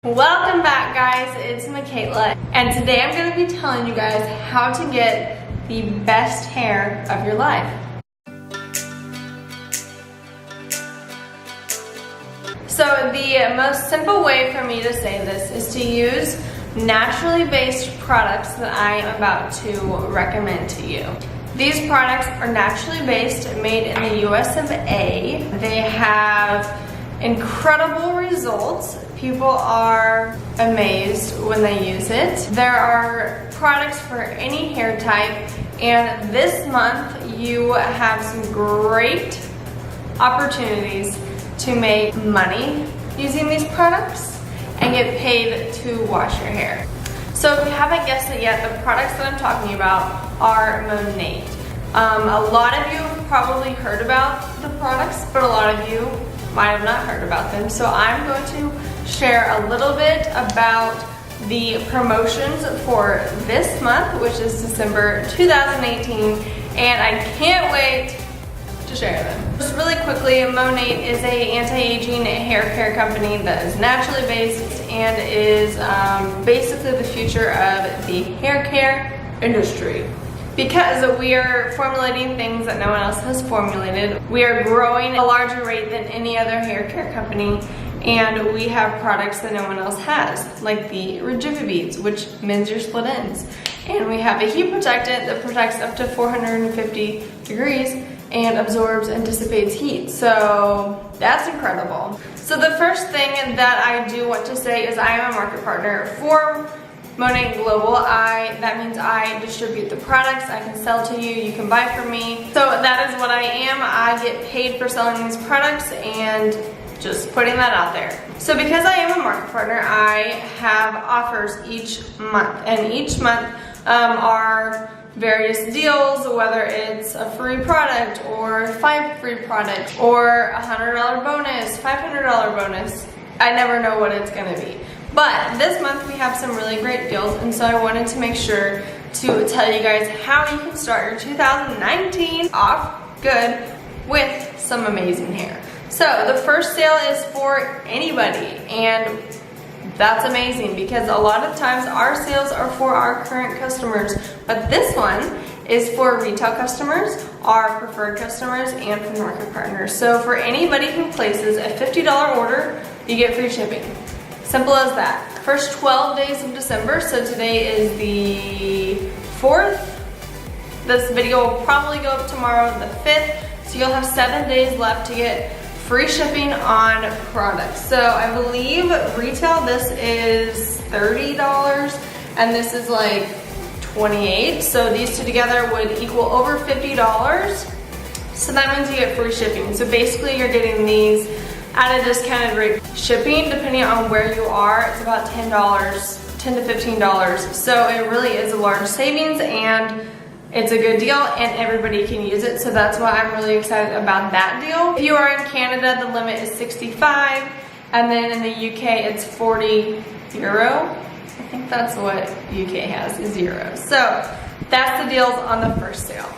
Welcome back, guys. It's McKayla, and today I'm going to be telling you guys how to get the best hair of your life. So the most simple way for me to say this is to use naturally based products that I am about to recommend to you. These products are naturally based, made in the US of A. They have incredible results. People are amazed when they use it. There are products for any hair type, and this month you have some great opportunities to make money using these products and get paid to wash your hair. So if you haven't guessed it yet, the products that I'm talking about are Monat. A lot of you have probably heard about the products, but a lot of you might have not heard about them. So I'm going to share a little bit about the promotions for this month, which is December 2018, and I can't wait to share them. Just really quickly, Monat is an anti-aging hair care company that is naturally based and is basically the future of the hair care industry. Because we are formulating things that no one else has formulated, we are growing at a larger rate than any other hair care company, and we have products that no one else has, like the Rejuvebeads, which mends your split ends. And we have a heat protectant that protects up to 450 degrees and absorbs and dissipates heat. So that's incredible. So the first thing that I do want to say is I am a market partner for Monat Global. That means I distribute the products, I can sell to you, you can buy from me. So that is what I am. I get paid for selling these products and just putting that out there. So because I am a market partner, I have offers each month, and each month are various deals, whether it's a free product or 5 free products or a $100 bonus, $500 bonus. I never know what it's gonna be. But this month we have some really great deals, and so I wanted to make sure to tell you guys how you can start your 2019 off good with some amazing hair. So the first sale is for anybody, and that's amazing because a lot of times our sales are for our current customers, but this one is for retail customers, our preferred customers, and for market partners. So for anybody who places a $50 order, you get free shipping. Simple as that. First 12 days of December, so today is the 4th. This video will probably go up tomorrow, the 5th, so you'll have 7 days left to get free shipping on products. So I believe retail, this is $30, and this is like $28, so these two together would equal over $50. So that means you get free shipping. So basically you're getting these at a discounted rate. Shipping, depending on where you are, it's about $10 to $15. So it really is a large savings, and it's a good deal, and everybody can use it. So that's why I'm really excited about that deal. If you are in Canada, the limit is 65, and then in the UK, it's 40 euro. I think that's what UK has, is euros. So that's the deals on the first sale.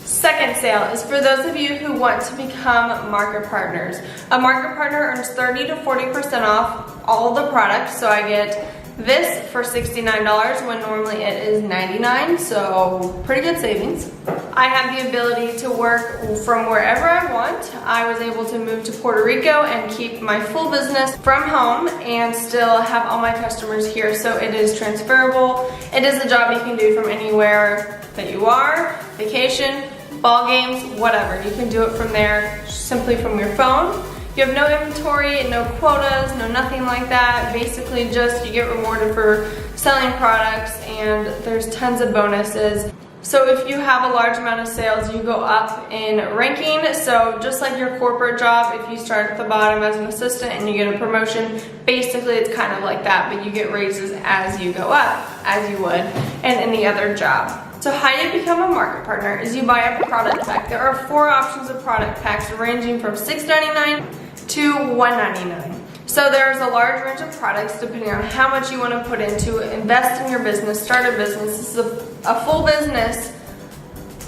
Second sale is for those of you who want to become market partners. A market partner earns 30 to 40% off all the products. So I get this for $69 when normally it is $99, so pretty good savings. I have the ability to work from wherever I want. I was able to move to Puerto Rico and keep my full business from home and still have all my customers here, so it is transferable. It is a job you can do from anywhere that you are, vacation, ball games, whatever. You can do it from there, simply from your phone. You have no inventory, no quotas, no nothing like that. Basically just you get rewarded for selling products, and there's tons of bonuses. So if you have a large amount of sales, you go up in ranking. So just like your corporate job, if you start at the bottom as an assistant and you get a promotion, basically it's kind of like that, but you get raises as you go up, as you would in any other job. So how you become a market partner is you buy a product pack. There are 4 options of product packs ranging from $6.99 to $1.99. So there's a large range of products depending on how much you want to put into invest in your business, start a business. This is a full business,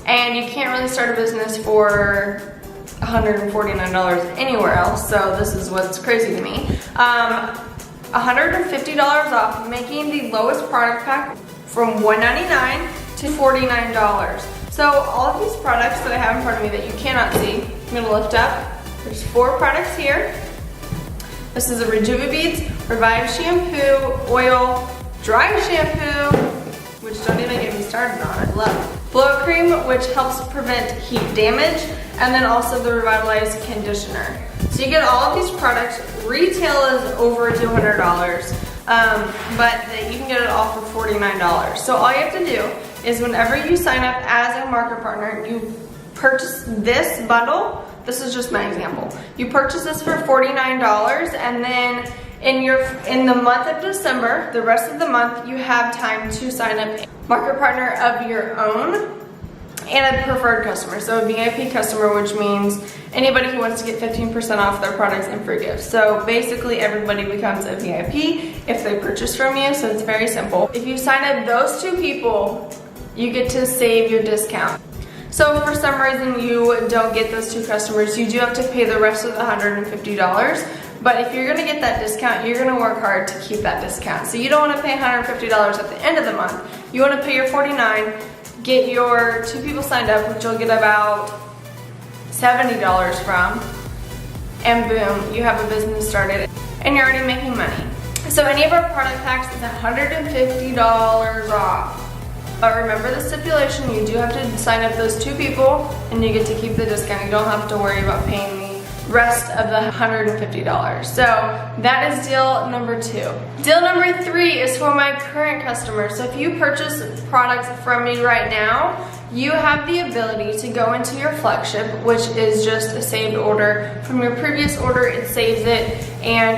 and you can't really start a business for $149 anywhere else, so this is what's crazy to me. $150 off, making the lowest product pack from $199 to $49. So all of these products that I have in front of me that you cannot see, I'm gonna lift up. There's 4 products here. This is a Rejuvebeads Revive Shampoo, Oil, Dry Shampoo, which don't even get me started on, I love it. Blow Cream, which helps prevent heat damage, and then also the Revitalized Conditioner. So you get all of these products. Retail is over $200, but you can get it all for $49. So all you have to do is whenever you sign up as a market partner, you purchase this bundle. This is just my example. You purchase this for $49, and then in the month of December, the rest of the month, you have time to sign up a market partner of your own and a preferred customer. So a VIP customer, which means anybody who wants to get 15% off their products and free gifts. So basically everybody becomes a VIP if they purchase from you, so it's very simple. If you sign up those 2 people, you get to save your discount. So if for some reason you don't get those 2 customers, you do have to pay the rest of the $150. But if you're gonna get that discount, you're gonna work hard to keep that discount. So you don't wanna pay $150 at the end of the month. You wanna pay your $49, get your 2 people signed up, which you'll get about $70 from, and boom, you have a business started, and you're already making money. So any of our product packs is $150 off. But remember the stipulation, you do have to sign up those 2 people, and you get to keep the discount. You don't have to worry about paying the rest of the $150. So that is deal number 2. Deal number 3 is for my current customers. So if you purchase products from me right now, you have the ability to go into your flagship, which is just a saved order from your previous order. It saves it, and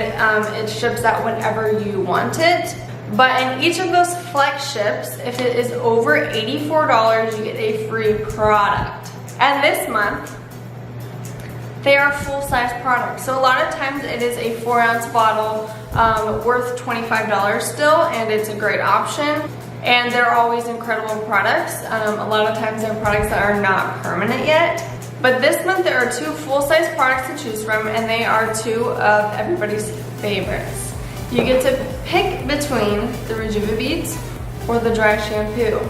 it ships out whenever you want it. But in each of those flagships, if it is over $84, you get a free product. And this month, they are full-size products. So a lot of times it is a 4-ounce bottle worth $25 still, and it's a great option. And they're always incredible products. A lot of times they're products that are not permanent yet. But this month there are 2 full-size products to choose from, and they are 2 of everybody's favorites. You get to pick between the Rejuvebeads or the dry shampoo.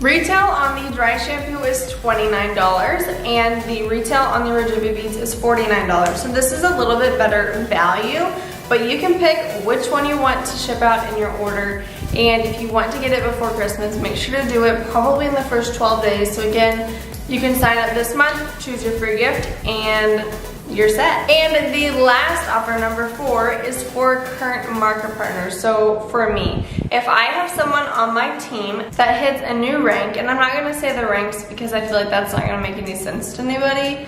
Retail on the dry shampoo is $29, and the retail on the Rejuvebeads is $49. So this is a little bit better value, but you can pick which one you want to ship out in your order. And if you want to get it before Christmas, make sure to do it probably in the first 12 days. So again, you can sign up this month, choose your free gift, and you're set. And the last offer, number 4, is for current market partners. So for me, if I have someone on my team that hits a new rank, and I'm not gonna say the ranks because I feel like that's not gonna make any sense to anybody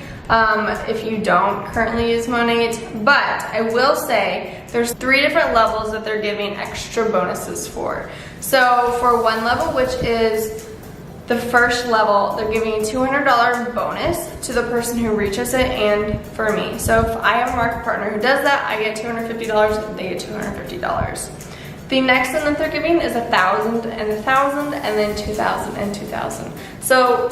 if you don't currently use Monat, but I will say there's 3 different levels that they're giving extra bonuses for. So for one level, which is the first level, they're giving a $200 bonus to the person who reaches it and for me. So if I have a market partner who does that, I get $250, they get $250. The next one that they're giving is $1,000 and $1,000, and then $2,000 and $2,000. So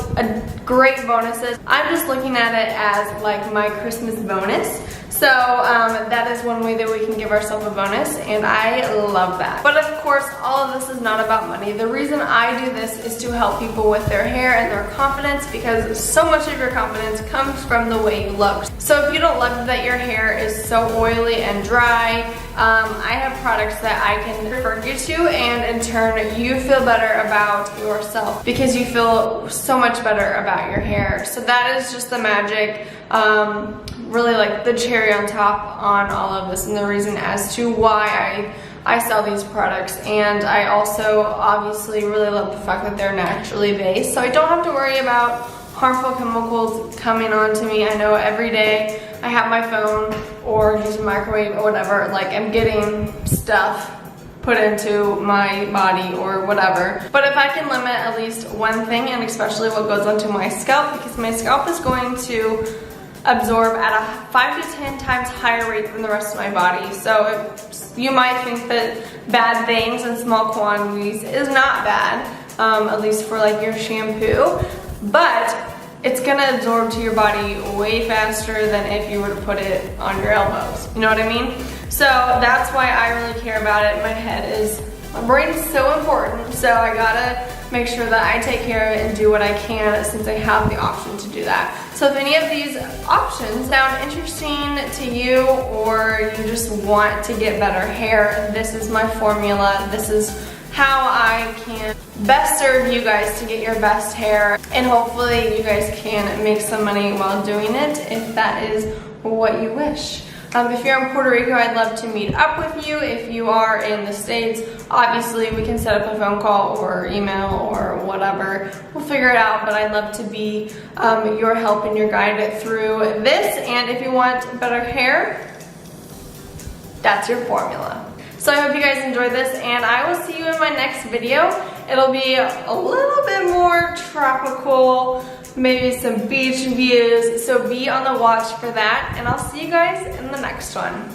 great bonuses. I'm just looking at it as like my Christmas bonus. So that is one way that we can give ourselves a bonus, and I love that. But of course, all of this is not about money. The reason I do this is to help people with their hair and their confidence, because so much of your confidence comes from the way you look. So if you don't love that your hair is so oily and dry, I have products that I can refer you to, and in turn, you feel better about yourself because you feel so much better about your hair. So that is just the magic, really like the cherry on top on all of this, and the reason as to why I sell these products. And I also obviously really love the fact that they're naturally based, so I don't have to worry about harmful chemicals coming on to me. I know every day I have my phone or use a microwave or whatever, like I'm getting stuff put into my body or whatever. But if I can limit at least one thing, and especially what goes onto my scalp, because my scalp is going to absorb at a 5 to 10 times higher rate than the rest of my body. So you might think that bad things in small quantities is not bad, at least for like your shampoo, but it's gonna absorb to your body way faster than if you were to put it on your elbows. You know what I mean? So that's why I really care about it. My brain is so important, so I gotta make sure that I take care of it and do what I can since I have the option to do that. So if any of these options sound interesting to you, or you just want to get better hair, this is my formula. This is how I can best serve you guys to get your best hair, and hopefully you guys can make some money while doing it if that is what you wish. If you're in Puerto Rico, I'd love to meet up with you. If you are in the States, obviously we can set up a phone call or email or whatever. We'll figure it out, but I'd love to be your help and your guide through this. And if you want better hair, that's your formula. So I hope you guys enjoyed this, and I will see you in my next video. It'll be a little bit more tropical, maybe some beach views, so be on the watch for that, and I'll see you guys in the next one.